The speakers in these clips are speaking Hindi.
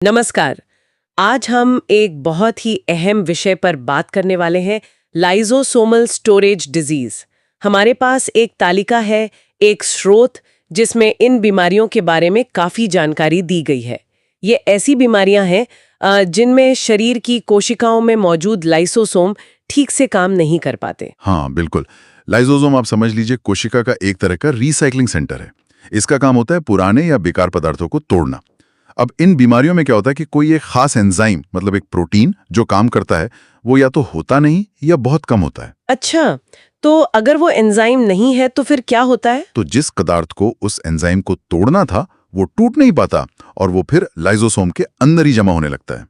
नमस्कार। आज हम एक बहुत ही अहम विषय पर बात करने वाले हैं, लाइसोसोमल स्टोरेज डिजीज। हमारे पास एक तालिका है, एक स्रोत जिसमें इन बीमारियों के बारे में काफी जानकारी दी गई है। ये ऐसी बीमारियां हैं जिनमें शरीर की कोशिकाओं में मौजूद लाइसोसोम ठीक से काम नहीं कर पाते। हाँ, बिल्कुल। लाइसोसोम आप समझ लीजिए कोशिका का एक तरह का रिसाइकलिंग सेंटर है। इसका काम होता है पुराने या बेकार पदार्थों को तोड़ना। अब इन बीमारियों में क्या होता है कि कोई एक खास एंजाइम मतलब एक प्रोटीन जो काम करता है वो या तो होता नहीं या बहुत कम होता है। अच्छा, तो अगर वो एंजाइम नहीं है तो फिर क्या होता है? तो जिस पदार्थ को उस एंजाइम को तोड़ना था वो टूट नहीं पाता और वो फिर लाइसोसोम के अंदर ही जमा होने लगता है।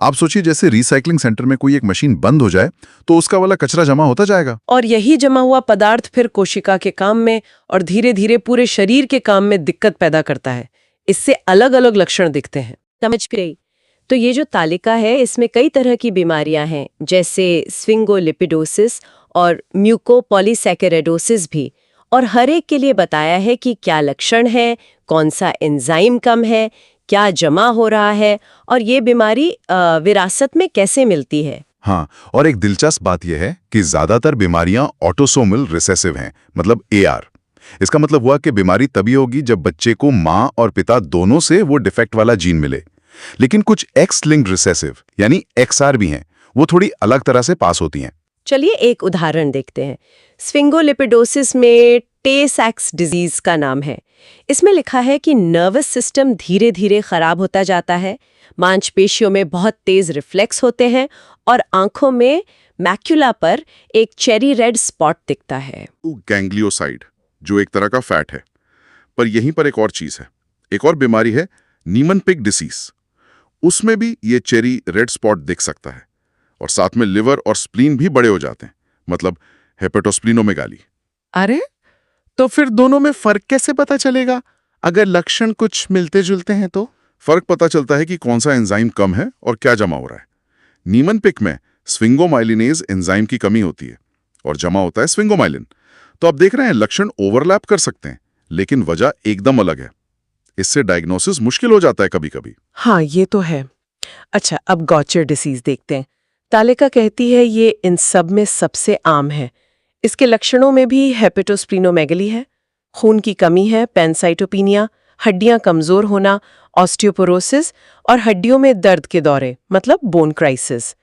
आप सोचिए जैसे रिसाइकलिंग सेंटर में कोई एक मशीन बंद हो जाए तो उसका वाला कचरा जमा होता जाएगा। और यही जमा हुआ पदार्थ फिर कोशिका के काम में और धीरे धीरे पूरे शरीर के काम में दिक्कत पैदा करता है। इससे अलग अलग लक्षण दिखते हैं। समझ गई। तो ये जो तालिका है इसमें कई तरह की बीमारियां हैं, जैसे स्फिंगोलिपिडोसिस और म्यूकोपॉलीसैकेराइडोसिस भी, और हर एक के लिए बताया है कि क्या लक्षण है, कौन सा एंजाइम कम है, क्या जमा हो रहा है और ये बीमारी विरासत में कैसे मिलती है। हाँ, और एक दिलचस्प बात यह है कि ज्यादातर बीमारियां ऑटोसोमल रिसेसिव हैं, मतलब AR। इसका मतलब हुआ कि बीमारी तभी होगी जब बच्चे को माँ और पिता दोनों से वो डिफेक्ट वाला जीन मिले। लेकिन कुछ एक्स लिंक्ड रिसेसिव यानी XR भी हैं, वो थोड़ी अलग तरह से पास होती हैं। चलिए एक उदाहरण देखते हैं। स्फिंगोलिपिडोसिस में टे-सैक्स डिजीज का नाम है। इसमें लिखा है कि नर्वस सिस्टम धीरे धीरे खराब होता जाता है, मांसपेशियों में बहुत तेज रिफ्लेक्स होते हैं और आंखों में मैक्यूला पर एक चेरी रेड स्पॉट दिखता है। गैंग्लियोसाइड जो एक तरह का फैट है। पर यहीं पर एक और चीज है, एक और बीमारी है नीमन-पिक डिसीज। उसमें भी ये चेरी रेड स्पॉट दिख सकता है और साथ में लिवर और स्प्लीन भी बड़े हो जाते हैं, मतलब हेपेटोस्प्लीनोमेगाली। अरे, तो फिर दोनों में फर्क कैसे पता चलेगा? अगर लक्षण कुछ मिलते जुलते हैं तो? फर्क पता चलता है कि कौन सा एंजाइम कम है और क्या जमा हो रहा है। नीमन-पिक में स्फिंगोमाइलिनेज एंजाइम की कमी होती है और जमा होता है स्फिंगोमाइलिन। तो आप देख रहे हैं लक्षण ओवरलैप कर सकते हैं, लेकिन वजह एकदम अलग है। इससे डायग्नोसिस मुश्किल हो जाता है कभी-कभी। हाँ, ये तो है। अच्छा, अब गॉचर डिसीज देखते हैं। तालिका कहती है ये इन सब में सबसे आम है। इसके लक्षणों में भी हेपेटोस्प्लीनोमेगली है, खून की कमी है, पैनसाइटोपिनिया, हड्डियां कमजोर होना, ऑस्टियोपोरोसिस और हड्डियों में दर्द के दौरे मतलब बोन क्राइसिस।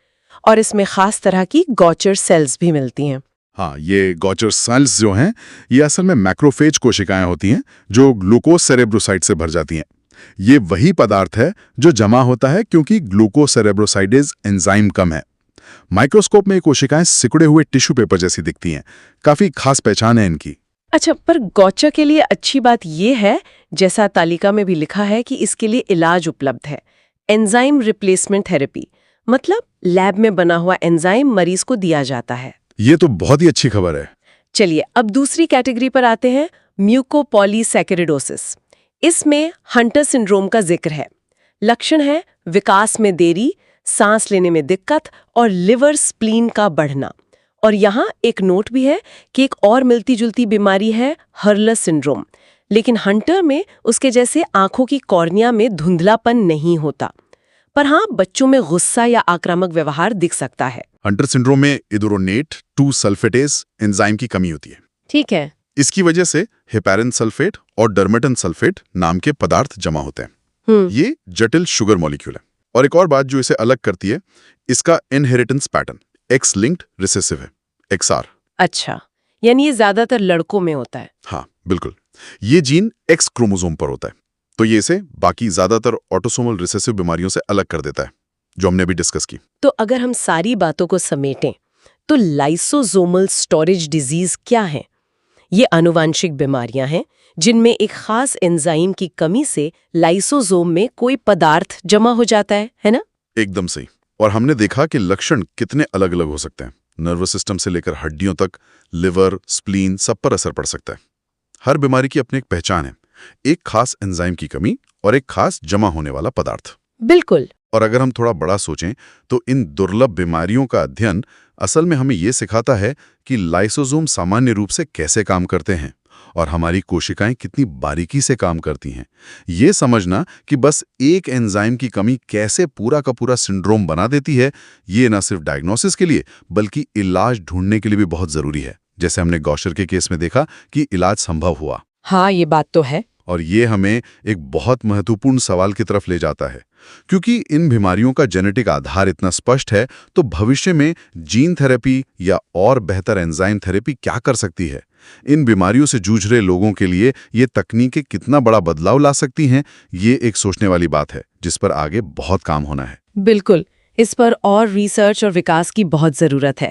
और इसमें खास तरह की गॉचर सेल्स भी मिलती हैं। हाँ, ये गॉचर सेल्स जो हैं, ये असल में मैक्रोफेज कोशिकाएं होती हैं जो ग्लूकोज सेरेब्रोसाइड से भर जाती हैं। ये वही पदार्थ है जो जमा होता है क्योंकि ग्लूकोसेरेब्रोसाइडेज एंजाइम कम है। माइक्रोस्कोप में ये कोशिकाएं सिकुड़े हुए टिश्यू पेपर जैसी दिखती हैं। काफी खास पहचान है इनकी। अच्छा, पर गॉचर के लिए अच्छी बात ये है, जैसा तालिका में भी लिखा है, कि इसके लिए इलाज उपलब्ध है। एंजाइम रिप्लेसमेंट थेरेपी, मतलब लैब में बना हुआ एंजाइम मरीज को दिया जाता है। ये तो बहुत ही अच्छी खबर है। चलिए अब दूसरी कैटेगरी पर आते हैं, म्यूकोपॉलीसैकेराइडोसिस। इसमें हंटर सिंड्रोम का जिक्र है। लक्षण है विकास में देरी, सांस लेने में दिक्कत और लिवर स्प्लीन का बढ़ना। और यहाँ एक नोट भी है कि एक और मिलती जुलती बीमारी है हर्लर सिंड्रोम, लेकिन हंटर में उसके जैसे आंखों की कॉर्निया में धुंधलापन नहीं होता, पर हाँ बच्चों में गुस्सा या आक्रामक व्यवहार दिख सकता है। हंटर सिंड्रोम में इडुरोनेट 2 सल्फेटेज एंजाइम की कमी होती है। ठीक है। इसकी वजह से हेपेरिन सल्फेट और डर्मेटन सल्फेट नाम के पदार्थ जमा होते हैं। ये जटिल शुगर मॉलिक्यूल है। और एक और बात जो इसे अलग करती है, इसका inheritance pattern x linked recessive है, XR। अच्छा, यानी ये ज्यादातर लड़कों में होता है। हाँ, बिल्कुल। ये जीन X क्रोमोसोम पर होता है, तो ये इसे बाकी ज्यादातर ऑटोसोमल रिसेसिव बीमारियों से अलग कर देता है, जो हमने अभी डिस्कस की। तो अगर हम सारी बातों को समेटें तो लाइसोसोमल स्टोरेज डिजीज क्या है? ये आनुवांशिक बीमारियां हैं जिनमें एक खास एंजाइम की कमी से लाइसोसोम में कोई पदार्थ जमा हो जाता है ना? एकदम सही। और हमने देखा कि लक्षण कितने अलग अलग हो सकते हैं। नर्वस सिस्टम से लेकर हड्डियों तक, लिवर, स्प्लीन, सब पर असर पड़ सकता है। हर बीमारी की अपनी एक पहचान है, एक खास एंजाइम की कमी और एक खास जमा होने वाला पदार्थ। बिल्कुल। और अगर हम थोड़ा बड़ा सोचें तो इन दुर्लभ बीमारियों का अध्ययन असल में हमें ये सिखाता है कि लाइसोसोम सामान्य रूप से कैसे काम करते हैं और हमारी कोशिकाएं कितनी बारीकी से काम करती हैं। ये समझना कि बस एक एंजाइम की कमी कैसे पूरा का पूरा सिंड्रोम बना देती है, ये न सिर्फ डायग्नोसिस के लिए बल्कि इलाज ढूंढने के लिए भी बहुत जरूरी है। जैसे हमने गौशर के केस में देखा कि इलाज संभव हुआ। हाँ, ये बात तो है। और ये हमें एक बहुत महत्वपूर्ण सवाल की तरफ ले जाता है, क्योंकि इन बीमारियों का जेनेटिक आधार इतना स्पष्ट है, तो भविष्य में जीन थेरेपी या और बेहतर एंजाइम थेरेपी क्या कर सकती है? इन बीमारियों से जूझ रहे लोगों के लिए ये तकनीकें कितना बड़ा बदलाव ला सकती हैं, ये एक सोचने वाली बात है जिस पर आगे बहुत काम होना है। बिल्कुल, इस पर और रिसर्च और विकास की बहुत जरूरत है।